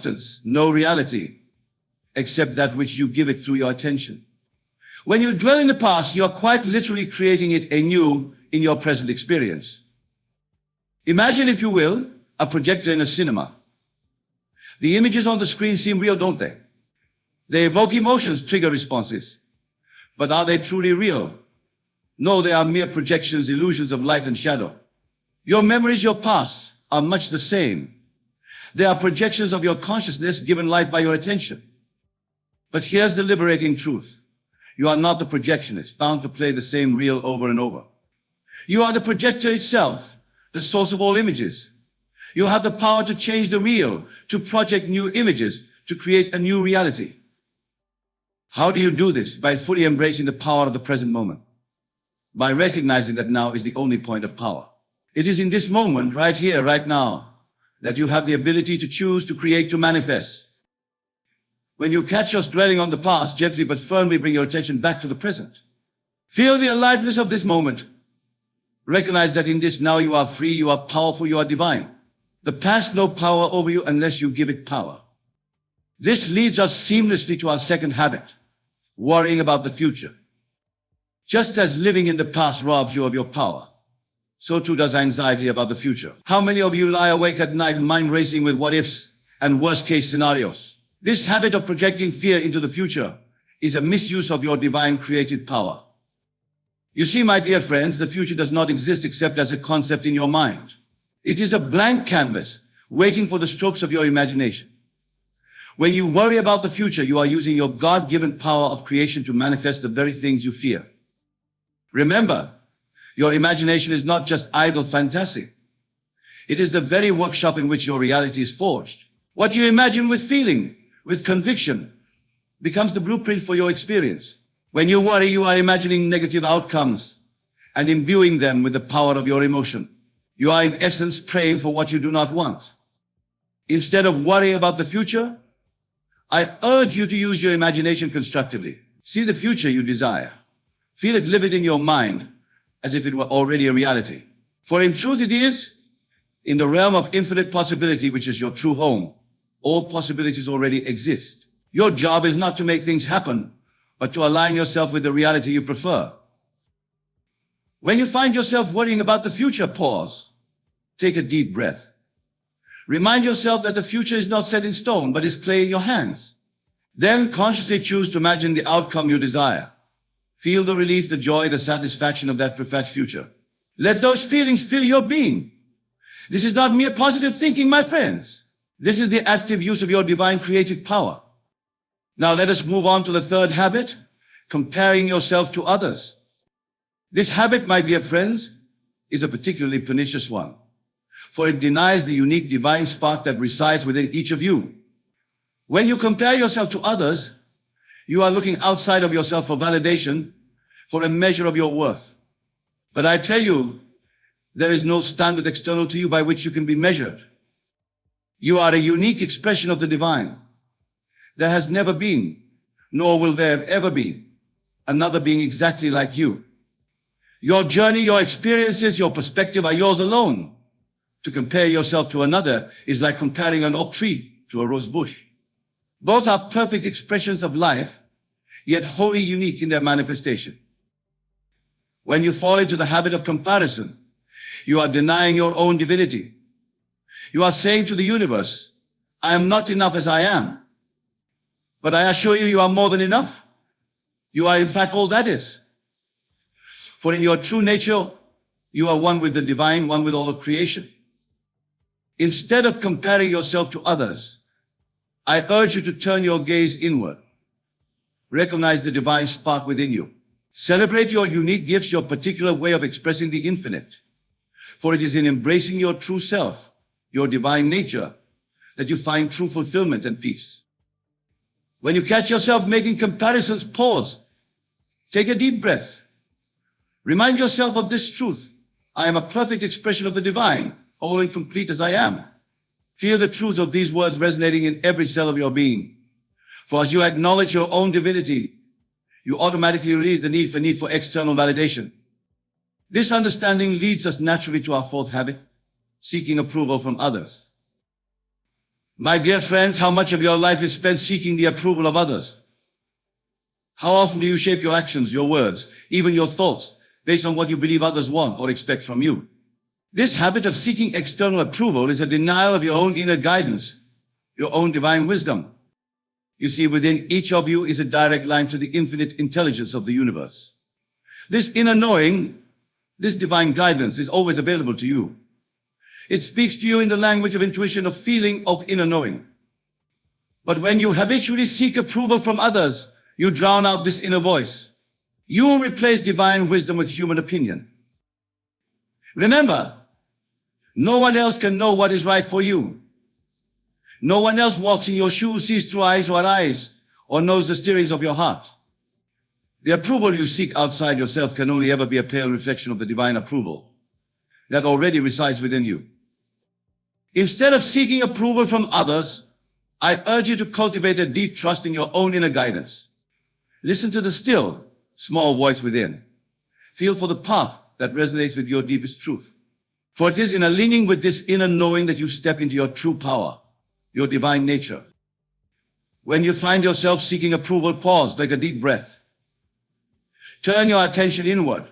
substance, no reality, except that which you give it through your attention. When you dwell in the past, you are quite literally creating it anew in your present experience. Imagine, if you will, a projector in a cinema. The images on the screen seem real, don't they? They evoke emotions, trigger responses. But are they truly real? No, they are mere projections, illusions of light and shadow. Your memories, your past, are much the same. They are projections of your consciousness given light by your attention. But here's the liberating truth. You are not the projectionist, bound to play the same reel over and over. You are the projector itself, the source of all images. You have the power to change the reel, to project new images, to create a new reality. How do you do this? By fully embracing the power of the present moment. By recognizing that now is the only point of power. It is in this moment, right here, right now, that you have the ability to choose, to create, to manifest. When you catch yourself dwelling on the past, gently but firmly bring your attention back to the present. Feel the aliveness of this moment. Recognize that in this now you are free, you are powerful, you are divine. The past no power over you unless you give it power. This leads us seamlessly to our second habit, worrying about the future. Just as living in the past robs you of your power, so too does anxiety about the future. How many of you lie awake at night mind racing with what ifs and worst case scenarios? This habit of projecting fear into the future is a misuse of your divine created power. You see, my dear friends, the future does not exist except as a concept in your mind. It is a blank canvas waiting for the strokes of your imagination. When you worry about the future, you are using your God-given power of creation to manifest the very things you fear. Remember, your imagination is not just idle fantasy. It is the very workshop in which your reality is forged. What you imagine with feeling, with conviction, becomes the blueprint for your experience. When you worry, you are imagining negative outcomes and imbuing them with the power of your emotion. You are in essence praying for what you do not want. Instead of worrying about the future, I urge you to use your imagination constructively. See the future you desire. Feel it live it in your mind as if it were already a reality. For in truth it is, in the realm of infinite possibility, which is your true home, all possibilities already exist. Your job is not to make things happen, but to align yourself with the reality you prefer. When you find yourself worrying about the future, pause. Take a deep breath. Remind yourself that the future is not set in stone, but is clay in your hands. Then consciously choose to imagine the outcome you desire. Feel the relief, the joy, the satisfaction of that preferred future. Let those feelings fill your being. This is not mere positive thinking, my friends. This is the active use of your divine creative power. Now let us move on to the third habit, comparing yourself to others. This habit, my dear friends, is a particularly pernicious one, for it denies the unique divine spark that resides within each of you. When you compare yourself to others, you are looking outside of yourself for validation, for a measure of your worth. But I tell you, there is no standard external to you by which you can be measured. You are a unique expression of the divine. There has never been, nor will there ever be, another being exactly like you. Your journey, your experiences, your perspective are yours alone. To compare yourself to another is like comparing an oak tree to a rose bush. Both are perfect expressions of life, yet wholly unique in their manifestation. When you fall into the habit of comparison, you are denying your own divinity. You are saying to the universe, I am not enough as I am. But I assure you, you are more than enough. You are in fact all that is. For in your true nature, you are one with the divine, one with all of creation. Instead of comparing yourself to others, I urge you to turn your gaze inward. Recognize the divine spark within you. Celebrate your unique gifts, your particular way of expressing the infinite. For it is in embracing your true self, your divine nature, that you find true fulfillment and peace. When you catch yourself making comparisons, pause. Take a deep breath. Remind yourself of this truth. I am a perfect expression of the divine, whole and complete as I am. Feel the truth of these words resonating in every cell of your being. For as you acknowledge your own divinity, you automatically release the need for external validation. This understanding leads us naturally to our fourth habit, seeking approval from others. My dear friends, how much of your life is spent seeking the approval of others? How often do you shape your actions, your words, even your thoughts, based on what you believe others want or expect from you? This habit of seeking external approval is a denial of your own inner guidance, your own divine wisdom. You see, within each of you is a direct line to the infinite intelligence of the universe. This inner knowing, this divine guidance is always available to you. It speaks to you in the language of intuition, of feeling, of inner knowing. But when you habitually seek approval from others, you drown out this inner voice. You replace divine wisdom with human opinion. Remember, no one else can know what is right for you. No one else walks in your shoes, sees through eyes, or knows the stirrings of your heart. The approval you seek outside yourself can only ever be a pale reflection of the divine approval that already resides within you. Instead of seeking approval from others, I urge you to cultivate a deep trust in your own inner guidance. Listen to the still, small voice within. Feel for the path that resonates with your deepest truth. For it is in aligning with this inner knowing that you step into your true power, your divine nature. When you find yourself seeking approval, pause, take a deep breath. Turn your attention inward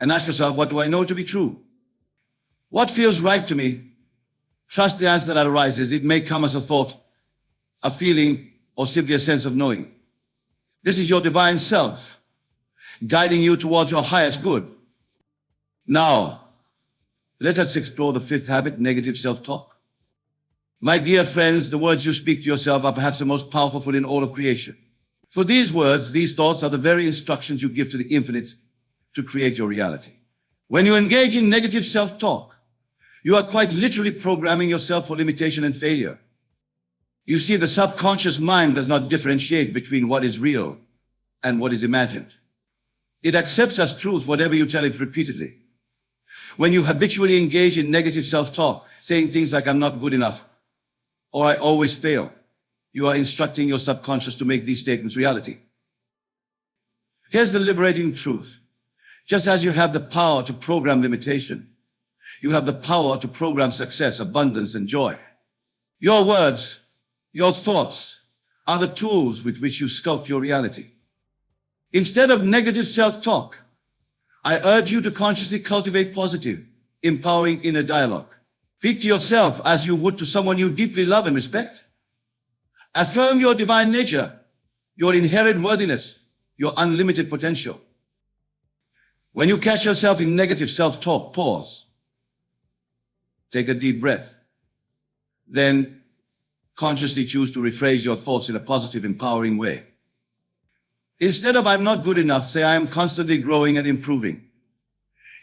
and ask yourself, what do I know to be true? What feels right to me? Trust the answer that arises. It may come as a thought, a feeling, or simply a sense of knowing. This is your divine self, guiding you towards your highest good. Now, let us explore the fifth habit, negative self-talk. My dear friends, the words you speak to yourself are perhaps the most powerful in all of creation. For these words, these thoughts are the very instructions you give to the infinite to create your reality. When you engage in negative self-talk, you are quite literally programming yourself for limitation and failure. You see, the subconscious mind does not differentiate between what is real and what is imagined. It accepts as truth whatever you tell it repeatedly. When you habitually engage in negative self-talk, saying things like, I'm not good enough, or I always fail, you are instructing your subconscious to make these statements reality. Here's the liberating truth. Just as you have the power to program limitation, you have the power to program success, abundance, and joy. Your words, your thoughts are the tools with which you sculpt your reality. Instead of negative self-talk, I urge you to consciously cultivate positive, empowering inner dialogue. Speak to yourself as you would to someone you deeply love and respect. Affirm your divine nature, your inherent worthiness, your unlimited potential. When you catch yourself in negative self-talk, pause. Take a deep breath. Then consciously choose to rephrase your thoughts in a positive, empowering way. Instead of I'm not good enough, say I am constantly growing and improving.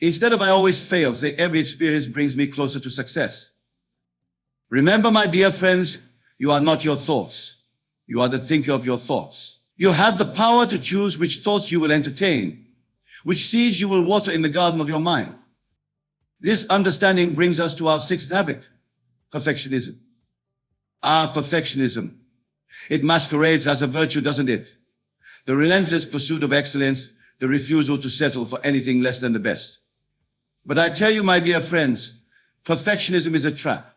Instead of I always fail, say every experience brings me closer to success. Remember, my dear friends, you are not your thoughts. You are the thinker of your thoughts. You have the power to choose which thoughts you will entertain, which seeds you will water in the garden of your mind. This understanding brings us to our sixth habit, perfectionism. Perfectionism. It masquerades as a virtue, doesn't it? The relentless pursuit of excellence, the refusal to settle for anything less than the best. But I tell you, my dear friends, perfectionism is a trap.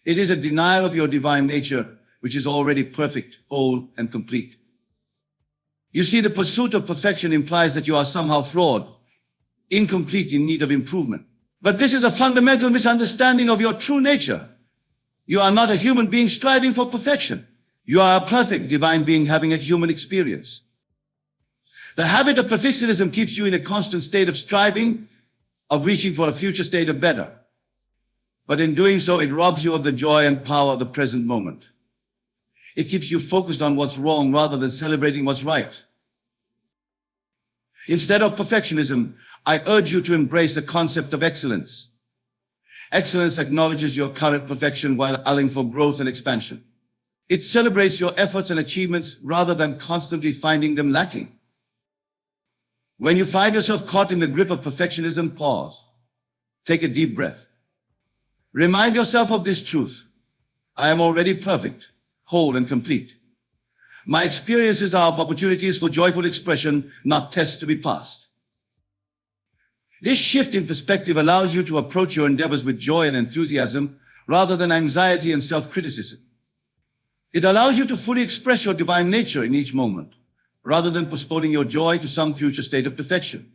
It is a denial of your divine nature, which is already perfect, whole, and complete. You see, the pursuit of perfection implies that you are somehow flawed, incomplete, in need of improvement. But this is a fundamental misunderstanding of your true nature. You are not a human being striving for perfection. You are a perfect divine being having a human experience. The habit of perfectionism keeps you in a constant state of striving, of reaching for a future state of better. But in doing so, it robs you of the joy and power of the present moment. It keeps you focused on what's wrong rather than celebrating what's right. Instead of perfectionism, I urge you to embrace the concept of excellence. Excellence acknowledges your current perfection while allowing for growth and expansion. It celebrates your efforts and achievements rather than constantly finding them lacking. When you find yourself caught in the grip of perfectionism, pause. Take a deep breath. Remind yourself of this truth. I am already perfect, whole, and complete. My experiences are opportunities for joyful expression, not tests to be passed. This shift in perspective allows you to approach your endeavors with joy and enthusiasm rather than anxiety and self-criticism. It allows you to fully express your divine nature in each moment, rather than postponing your joy to some future state of perfection.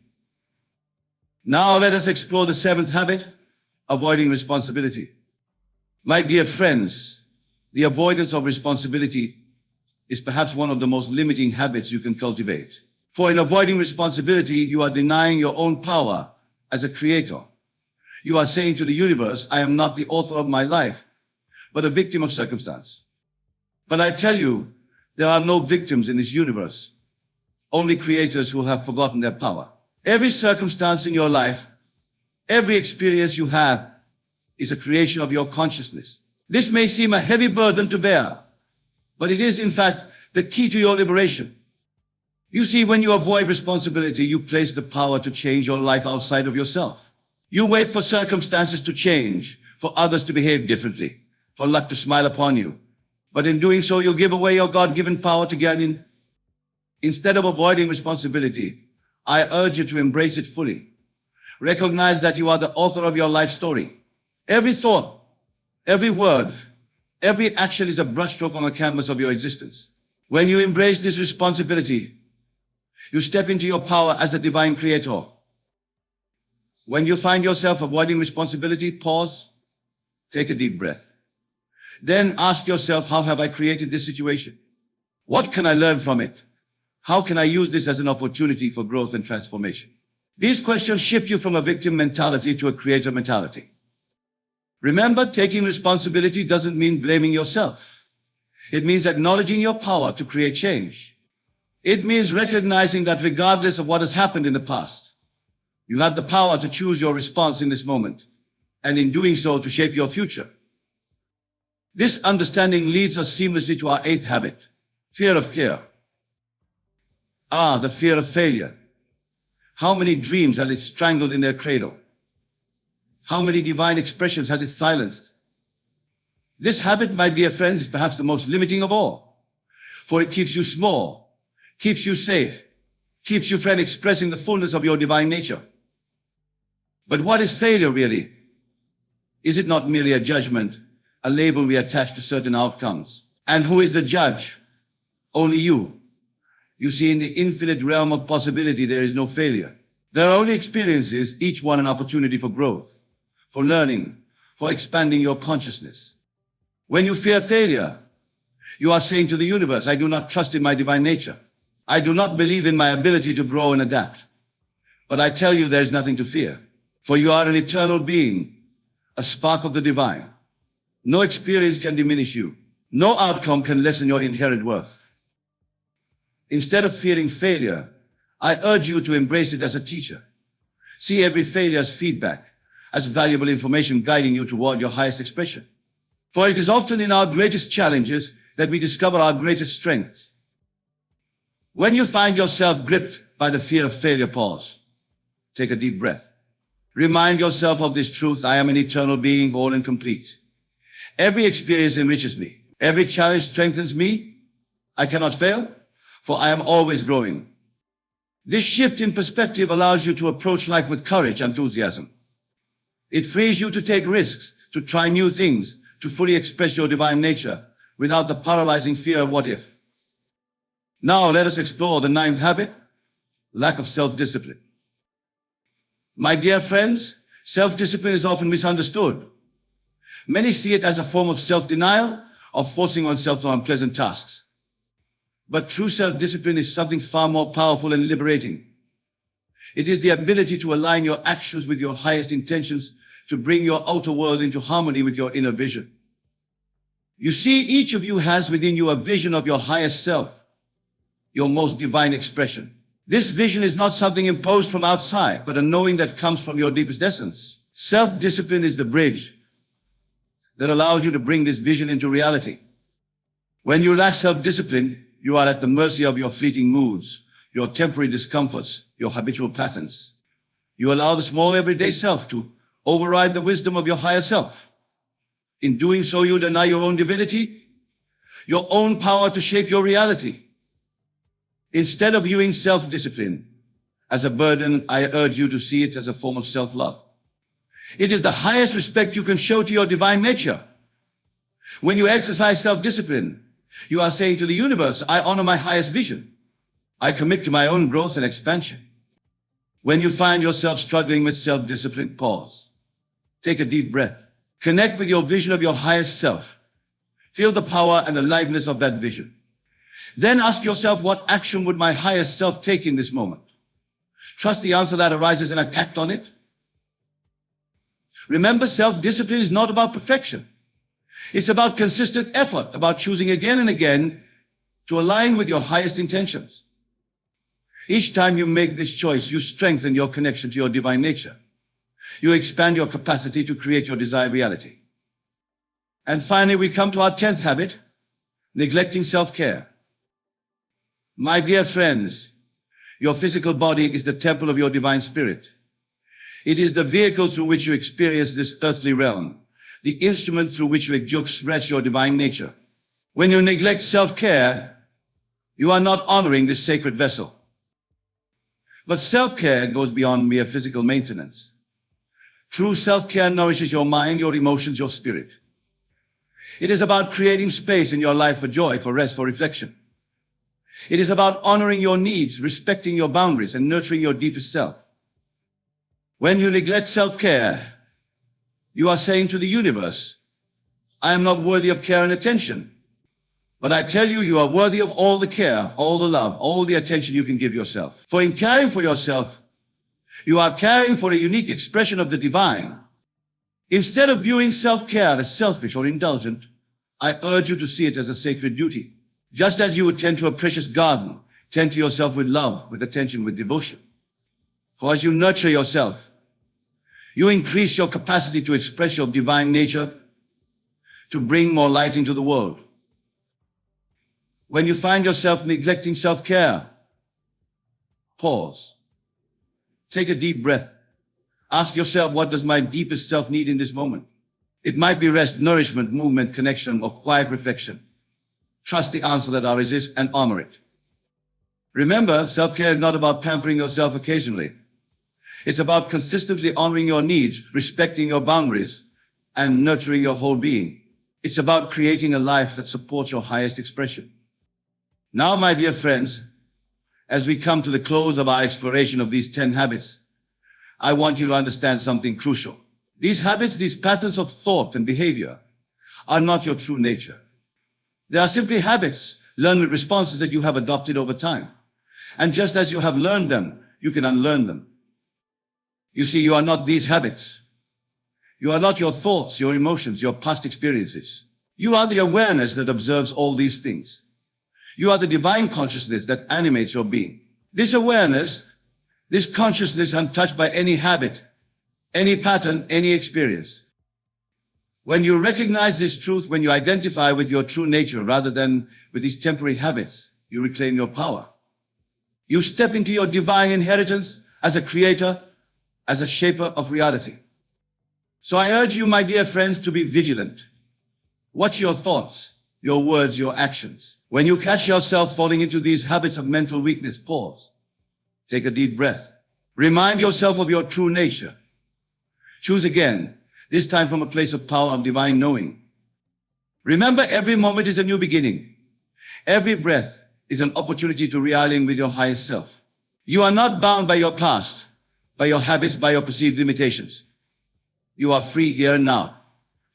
Now let us explore the seventh habit, avoiding responsibility. My dear friends, the avoidance of responsibility is perhaps one of the most limiting habits you can cultivate. For in avoiding responsibility, you are denying your own power as a creator. You are saying to the universe, I am not the author of my life, but a victim of circumstance. But I tell you, there are no victims in this universe, only creators who have forgotten their power. Every circumstance in your life, every experience you have, is a creation of your consciousness. This may seem a heavy burden to bear, but it is in fact the key to your liberation. You see, when you avoid responsibility, you place the power to change your life outside of yourself. You wait for circumstances to change, for others to behave differently, for luck to smile upon you. But in doing so, you give away your God-given power to get in. Instead of avoiding responsibility, I urge you to embrace it fully. Recognize that you are the author of your life story. Every thought, every word, every action is a brushstroke on the canvas of your existence. When you embrace this responsibility, you step into your power as a divine creator. When you find yourself avoiding responsibility, pause, take a deep breath. Then ask yourself, how have I created this situation? What can I learn from it? How can I use this as an opportunity for growth and transformation? These questions shift you from a victim mentality to a creator mentality. Remember, taking responsibility doesn't mean blaming yourself. It means acknowledging your power to create change. It means recognizing that regardless of what has happened in the past, you have the power to choose your response in this moment, and in doing so, to shape your future. This understanding leads us seamlessly to our eighth habit, fear of failure. The fear of failure. How many dreams has it strangled in their cradle? How many divine expressions has it silenced? This habit, my dear friends, is perhaps the most limiting of all, for it keeps you small, keeps you safe, keeps you from expressing the fullness of your divine nature. But what is failure really? Is it not merely a judgment, a label we attach to certain outcomes? And who is the judge? Only you. You see, in the infinite realm of possibility, there is no failure. There are only experiences, each one an opportunity for growth, for learning, for expanding your consciousness. When you fear failure, you are saying to the universe, I do not trust in my divine nature. I do not believe in my ability to grow and adapt. But I tell you, there is nothing to fear, for you are an eternal being, a spark of the divine. No experience can diminish you. No outcome can lessen your inherent worth. Instead of fearing failure, I urge you to embrace it as a teacher. See every failure as feedback, as valuable information guiding you toward your highest expression. For it is often in our greatest challenges that we discover our greatest strengths. When you find yourself gripped by the fear of failure, pause. Take a deep breath. Remind yourself of this truth: I am an eternal being, whole and complete. Every experience enriches me. Every challenge strengthens me. I cannot fail, for I am always growing. This shift in perspective allows you to approach life with courage and enthusiasm. It frees you to take risks, to try new things, to fully express your divine nature without the paralyzing fear of what if. Now let us explore the ninth habit, lack of self-discipline. My dear friends, self-discipline is often misunderstood. Many see it as a form of self-denial or forcing oneself to unpleasant tasks. But true self-discipline is something far more powerful and liberating. It is the ability to align your actions with your highest intentions, to bring your outer world into harmony with your inner vision. You see, each of you has within you a vision of your highest self, your most divine expression. This vision is not something imposed from outside, but a knowing that comes from your deepest essence. Self-discipline is the bridge that allows you to bring this vision into reality. When you lack self-discipline, you are at the mercy of your fleeting moods, your temporary discomforts, your habitual patterns. You allow the small everyday self to override the wisdom of your higher self. In doing so, you deny your own divinity, your own power to shape your reality. Instead of viewing self-discipline as a burden, I urge you to see it as a form of self-love. It is the highest respect you can show to your divine nature. When you exercise self-discipline, you are saying to the universe, I honor my highest vision. I commit to my own growth and expansion. When you find yourself struggling with self-discipline, pause. Take a deep breath. Connect with your vision of your highest self. Feel the power and aliveness of that vision. Then ask yourself, what action would my highest self take in this moment? Trust the answer that arises and act on it. Remember, self-discipline is not about perfection. It's about consistent effort, about choosing again and again to align with your highest intentions. Each time you make this choice, you strengthen your connection to your divine nature. You expand your capacity to create your desired reality. And finally, we come to our 10th habit, neglecting self-care. My dear friends, your physical body is the temple of your divine spirit. It is the vehicle through which you experience this earthly realm, the instrument through which you express your divine nature. When you neglect self-care, you are not honoring this sacred vessel. But self-care goes beyond mere physical maintenance. True self-care nourishes your mind, your emotions, your spirit. It is about creating space in your life for joy, for rest, for reflection. It is about honoring your needs, respecting your boundaries, and nurturing your deepest self. When you neglect self-care, you are saying to the universe, I am not worthy of care and attention. But I tell you, you are worthy of all the care, all the love, all the attention you can give yourself. For in caring for yourself, you are caring for a unique expression of the divine. Instead of viewing self-care as selfish or indulgent, I urge you to see it as a sacred duty. Just as you would tend to a precious garden, tend to yourself with love, with attention, with devotion. For as you nurture yourself, you increase your capacity to express your divine nature, to bring more light into the world. When you find yourself neglecting self-care, pause. Take a deep breath. Ask yourself, what does my deepest self need in this moment? It might be rest, nourishment, movement, connection, or quiet reflection. Trust the answer that arises and honor it. Remember, self-care is not about pampering yourself occasionally. It's about consistently honoring your needs, respecting your boundaries, and nurturing your whole being. It's about creating a life that supports your highest expression. Now, my dear friends, as we come to the close of our exploration of these 10 habits, I want you to understand something crucial. These habits, these patterns of thought and behavior, are not your true nature. They are simply habits, learned responses that you have adopted over time. And just as you have learned them, you can unlearn them. You see, you are not these habits. You are not your thoughts, your emotions, your past experiences. You are the awareness that observes all these things. You are the divine consciousness that animates your being. This awareness, this consciousness untouched by any habit, any pattern, any experience. When you recognize this truth, when you identify with your true nature rather than with these temporary habits, you reclaim your power. You step into your divine inheritance as a creator, as a shaper of reality. So I urge you, my dear friends, to be vigilant. Watch your thoughts, your words, your actions. When you catch yourself falling into these habits of mental weakness, pause. Take a deep breath. Remind yourself of your true nature. Choose again, this time from a place of power of divine knowing. Remember, every moment is a new beginning. Every breath is an opportunity to realign with your highest self. You are not bound by your past, by your habits, by your perceived limitations. You are free here and now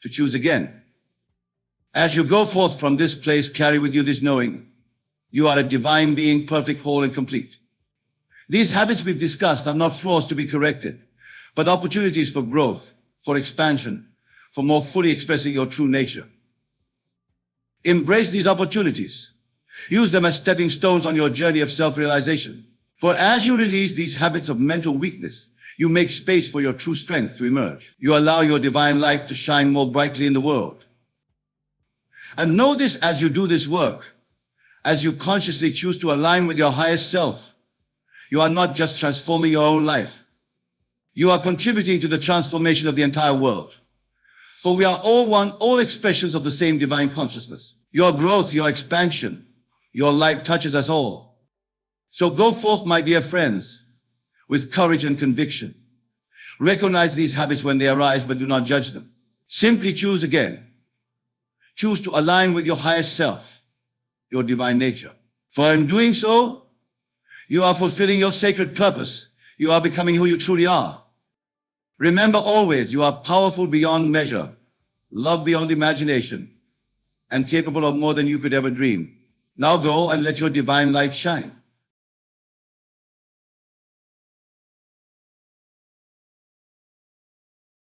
to choose again. As you go forth from this place, carry with you this knowing. You are a divine being, perfect, whole, and complete. These habits we've discussed are not flaws to be corrected, but opportunities for growth, for expansion, for more fully expressing your true nature. Embrace these opportunities. Use them as stepping stones on your journey of self-realization. For as you release these habits of mental weakness, you make space for your true strength to emerge. You allow your divine light to shine more brightly in the world. And know this as you do this work, as you consciously choose to align with your highest self, you are not just transforming your own life. You are contributing to the transformation of the entire world. For we are all one, all expressions of the same divine consciousness. Your growth, your expansion, your light touches us all. So go forth, my dear friends, with courage and conviction. Recognize these habits when they arise, but do not judge them. Simply choose again. Choose to align with your highest self, your divine nature. For in doing so, you are fulfilling your sacred purpose. You are becoming who you truly are. Remember always, you are powerful beyond measure, loved beyond imagination, and capable of more than you could ever dream. Now go and let your divine light shine.